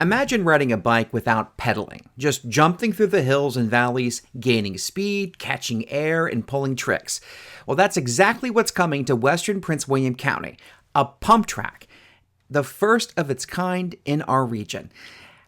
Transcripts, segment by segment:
Imagine riding a bike without pedaling, just jumping through the hills and valleys, gaining speed, catching air, and pulling tricks. Well, that's exactly what's coming to western Prince William County, a pump track, the first of its kind in our region.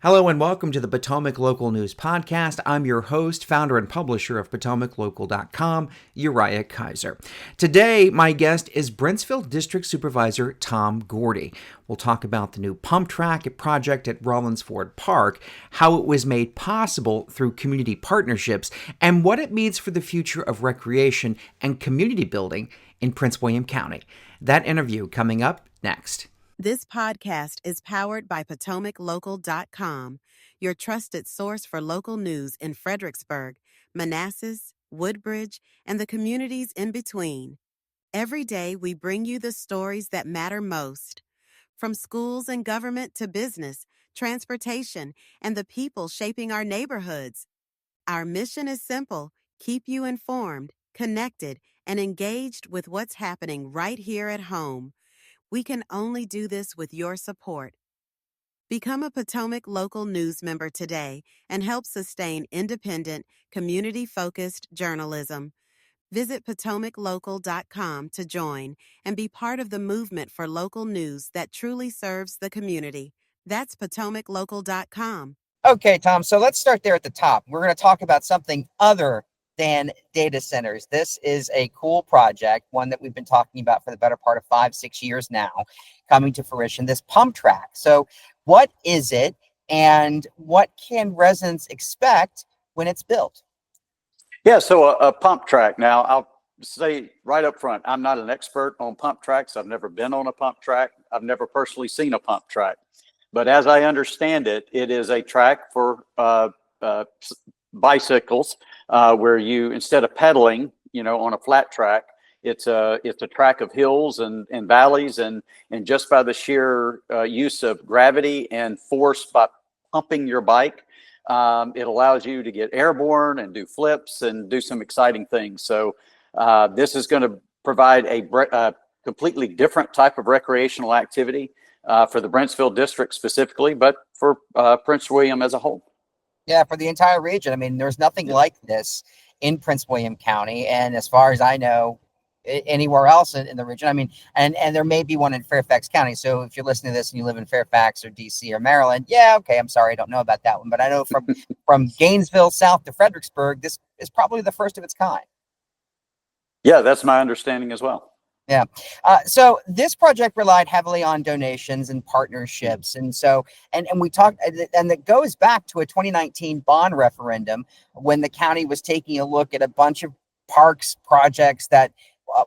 Hello and welcome to the Potomac Local News Podcast. I'm your host, founder and publisher of PotomacLocal.com, Uriah Kiser. Today, my guest is Brentsville District Supervisor Tom Gordy. We'll talk about the new pump track project at Rollins Ford Park, how it was made possible through community partnerships, and what it means for the future of recreation and community building in Prince William County. That interview coming up next. This podcast is powered by PotomacLocal.com, your trusted source for local news in Fredericksburg, Manassas, Woodbridge, and the communities in between. Every day, we bring you the stories that matter most. From schools and government to business, transportation, and the people shaping our neighborhoods. Our mission is simple: keep you informed, connected, and engaged with what's happening right here at home. We can only do this with your support. Become a Potomac Local News member today and help sustain independent, community-focused journalism. Visit PotomacLocal.com to join and be part of the movement for local news that truly serves the community. That's PotomacLocal.com. Okay, Tom, so let's start there at the top. We're going to talk about something other than data centers. This is a cool project, one that we've been talking about for the better part of 5-6 years now, coming to fruition, this pump track. So what is it, and what can residents expect when it's built? Yeah, so a pump track. Now, I'll say right up front, I'm not an expert on pump tracks. I've never been on a pump track. I've never personally seen a pump track. But as I understand it, it is a track for bicycles, where you, instead of pedaling, on a flat track, it's a track of hills and valleys, and just by the sheer use of gravity and force by pumping your bike, it allows you to get airborne and do flips and do some exciting things. So this is going to provide a completely different type of recreational activity for the Brentsville district specifically, but for Prince William as a whole. Yeah, for the entire region. I mean, there's nothing like this in Prince William County, and as far as I know, anywhere else in the region. I mean, and there may be one in Fairfax County. So if you're listening to this and you live in Fairfax or DC or Maryland, yeah, okay, I'm sorry, I don't know about that one. But I know from Gainesville south to Fredericksburg, this is probably the first of its kind. Yeah, that's my understanding as well. Yeah. So this project relied heavily on donations and partnerships. And so, and we talked, and it goes back to a 2019 bond referendum when the county was taking a look at a bunch of parks projects that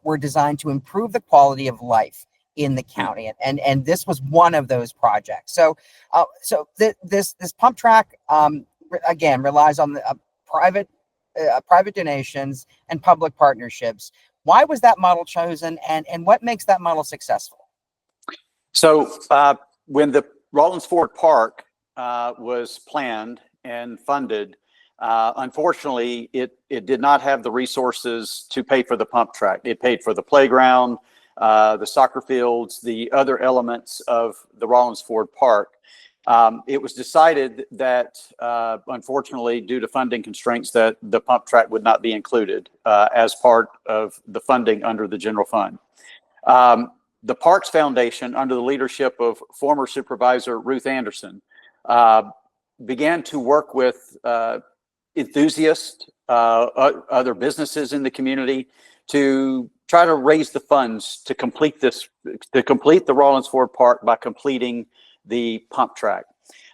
were designed to improve the quality of life in the county. And this was one of those projects. So, this pump track, again, relies on the private donations and public partnerships. Why was that model chosen, and what makes that model successful? So when the Rollins Ford Park was planned and funded, unfortunately, it did not have the resources to pay for the pump track. It paid for the playground, the soccer fields, the other elements of the Rollins Ford Park. It was decided that, unfortunately, due to funding constraints, that the pump track would not be included as part of the funding under the general fund. The Parks Foundation, under the leadership of former Supervisor Ruth Anderson, began to work with enthusiasts, other businesses in the community, to try to raise the funds to complete the Rollins Ford Park by completing the pump track.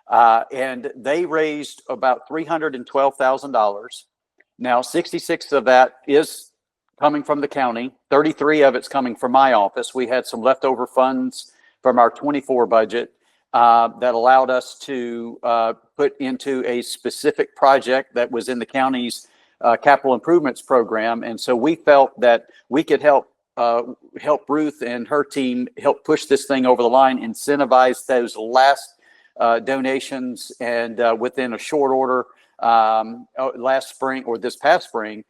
And they raised about $312,000. Now, 66 of that is coming from the county. 33 of it's coming from my office. We had some leftover funds from our 24 budget that allowed us to put into a specific project that was in the county's capital improvements program. And so we felt that we could help Ruth and her team help push this thing over the line, incentivize those last donations, and within a short order, last spring or this past spring,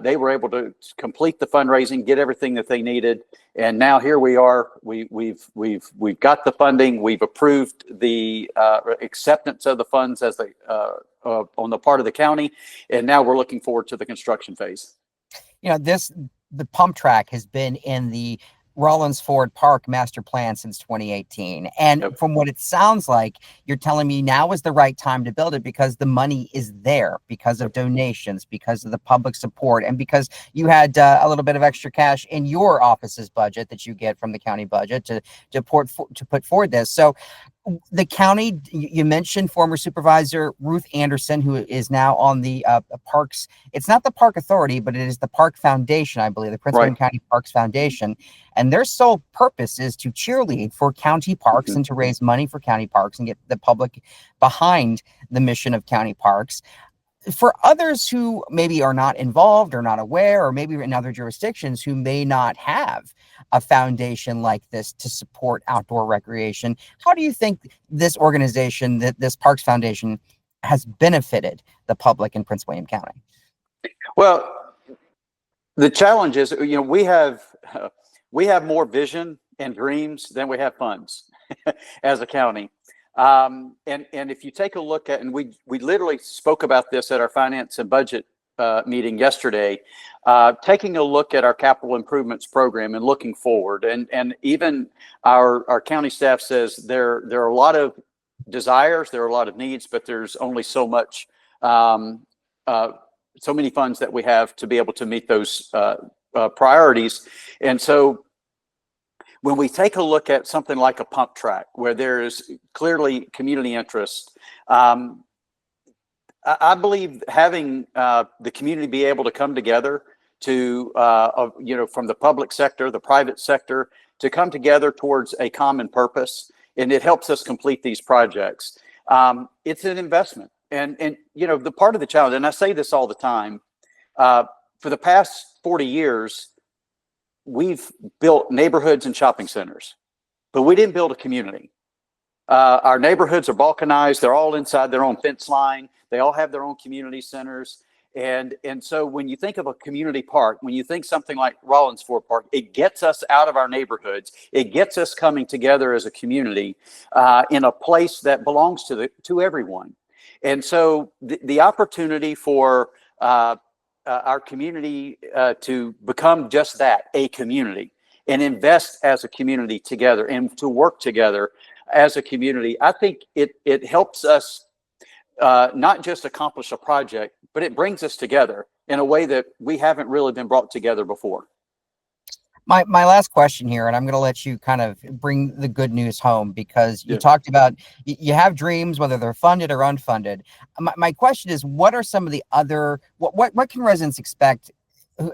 They were able to complete the fundraising, get everything that they needed, and now here we are. We've got the funding. We've approved the acceptance of the funds as on the part of the county, and now we're looking forward to the construction phase. The pump track has been in the Rollins Ford Park master plan since 2018. And Yep. From what it sounds like, you're telling me now is the right time to build it because the money is there, because of donations, because of the public support, and because you had a little bit of extra cash in your office's budget that you get from the county budget to put forward this. So the county, you mentioned former Supervisor Ruth Anderson, who is now on the Parks. It's not the Park Authority, but it is the Park Foundation, I believe, the Prince William County Parks Foundation. And their sole purpose is to cheerlead for county parks and to raise money for county parks and get the public behind the mission of county parks. For others who maybe are not involved or not aware, or maybe in other jurisdictions who may not have a foundation like this to support outdoor recreation, how do you think this organization, this Parks Foundation, has benefited the public in Prince William County? Well, the challenge is, we have more vision and dreams than we have funds as a county. And if you take a look at, and we literally spoke about this at our finance and budget meeting yesterday, taking a look at our capital improvements program and looking forward, and even our county staff says there are a lot of desires, there are a lot of needs, but there's only so much, so many funds that we have to be able to meet those priorities. And so when we take a look at something like a pump track, where there is clearly community interest, I believe having the community be able to come together to, from the public sector, the private sector, to come together towards a common purpose, and it helps us complete these projects. It's an investment, and the part of the challenge, and I say this all the time, for the past 40 years. We've built neighborhoods and shopping centers, but we didn't build a community. Our neighborhoods are balkanized. They're all inside their own fence line. They all have their own community centers. And so when you think of a community park, when you think something like Rollins Ford Park, it gets us out of our neighborhoods. It gets us coming together as a community in a place that belongs to everyone. And so the opportunity for our community to become just that, a community, and invest as a community together and to work together as a community. I think it helps us not just accomplish a project, but it brings us together in a way that we haven't really been brought together before. My last question here, and I'm going to let you kind of bring the good news home, because you talked about you have dreams, whether they're funded or unfunded. My question is, what are some of the other, what can residents expect,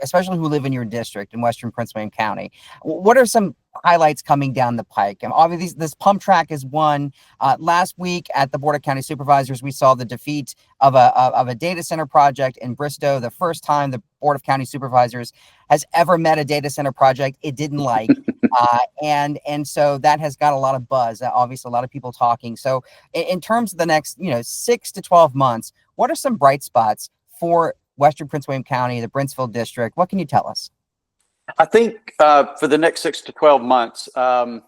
especially who live in your district in Western Prince William County? What are some highlights coming down the pike? And obviously, this pump track is one. Last week at the Board of County Supervisors, we saw the defeat of a data center project in Bristow. The first time the Board of County Supervisors has ever met a data center project it didn't like, and so that has got a lot of buzz. Obviously, a lot of people talking. So, in terms of the next 6 to 12 months, what are some bright spots for Western Prince William County, the Brentsville district? What can you tell us? I think for the next 6 to 12 months, I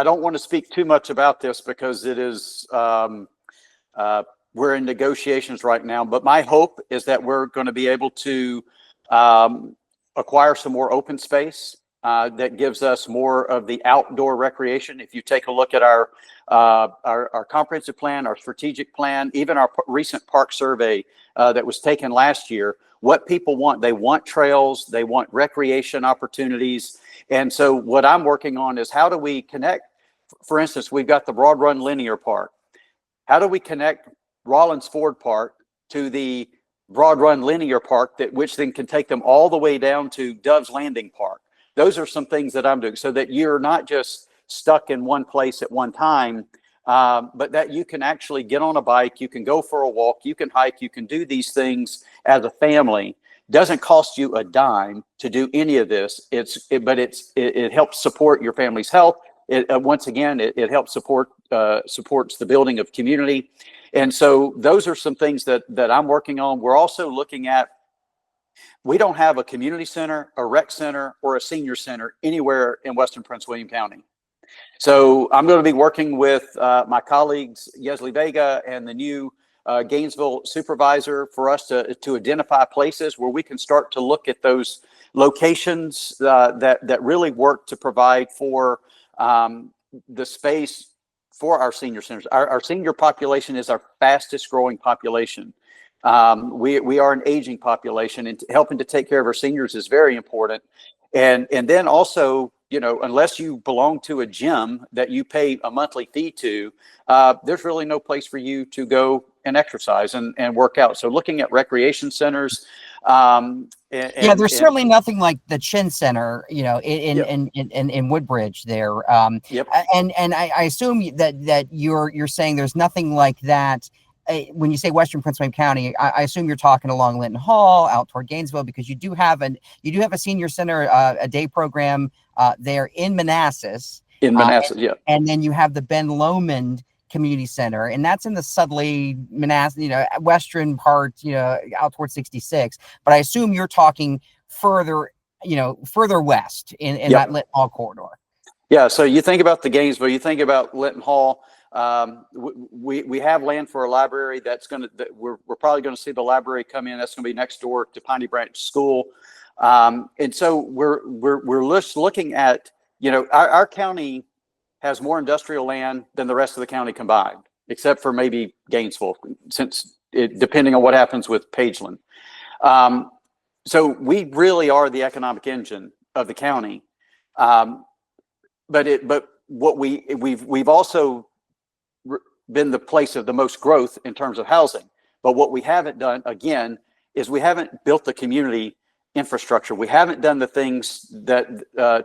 don't want to speak too much about this because it is, we're in negotiations right now, but my hope is that we're going to be able to acquire some more open space that gives us more of the outdoor recreation. If you take a look at our comprehensive plan, our strategic plan, even our recent park survey that was taken last year, what people want, they want trails, they want recreation opportunities. And so what I'm working on is, how do we connect? For instance, we've got the Broad Run Linear Park. How do we connect Rollins Ford Park to the Broad Run Linear Park, which then can take them all the way down to Dove's Landing Park? Those are some things that I'm doing so that you're not just stuck in one place at one time, but that you can actually get on a bike, you can go for a walk, you can hike, you can do these things as a family. Doesn't cost you a dime to do any of this. It helps support your family's health. Once again, it helps supports the building of community. And so those are some things that I'm working on. We're also looking at We don't have a community center, a rec center, or a senior center anywhere in Western Prince William County. So I'm going to be working with my colleagues, Yesley Vega and the new Gainesville supervisor, for us to identify places where we can start to look at those locations that really work to provide for the space for our senior centers. Our senior population is our fastest growing population. We are an aging population, and helping to take care of our seniors is very important. And then also, unless you belong to a gym that you pay a monthly fee to, there's really no place for you to go and exercise and work out. So looking at recreation centers. There's certainly nothing like the Chin Center, in Woodbridge there. Yep. And I assume that you're saying there's nothing like that. When you say Western Prince William County, I assume you're talking along Linton Hall, out toward Gainesville, because you do have a senior center, a day program there in Manassas. And then you have the Ben Lomond Community Center, and that's in the Sudley, Manassas, western part, out toward 66. But I assume you're talking further west in that Linton Hall corridor. Yeah. So you think about the Gainesville, you think about Linton Hall. We have land for a library we're probably going to see the library come in. That's going to be next door to Piney Branch School. And so we're just looking at, our county has more industrial land than the rest of the county combined, except for maybe Gainesville, depending on what happens with Pageland. So we really are the economic engine of the county. But what we've also been the place of the most growth in terms of housing. But what we haven't done, again, is we haven't built the community infrastructure. We haven't done the things that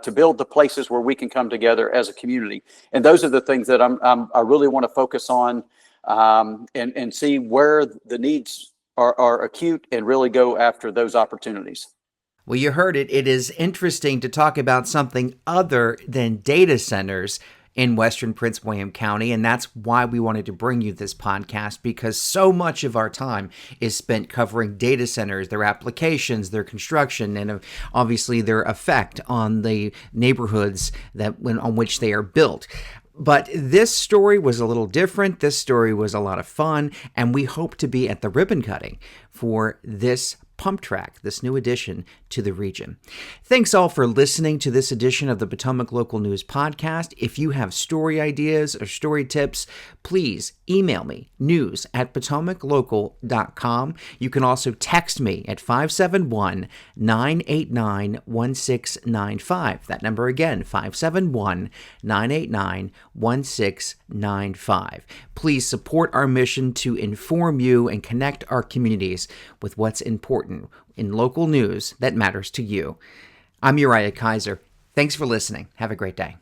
to build the places where we can come together as a community. And those are the things that I really want to focus on, and see where the needs are acute, and really go after those opportunities. Well, you heard it. It is interesting to talk about something other than data centers in Western Prince William County, and that's why we wanted to bring you this podcast, because so much of our time is spent covering data centers, their applications, their construction, and obviously their effect on the neighborhoods on which they are built. But this story was a little different. This story was a lot of fun, and we hope to be at the ribbon cutting for this pump track, this new addition to the region. Thanks all for listening to this edition of the Potomac Local News Podcast. If you have story ideas or story tips, please email me, news@potomaclocal.com. You can also text me at 571-989-1695. That number again, 571-989-1695. Please support our mission to inform you and connect our communities with what's important in local news that matters to you. I'm Uriah Kiser. Thanks for listening. Have a great day.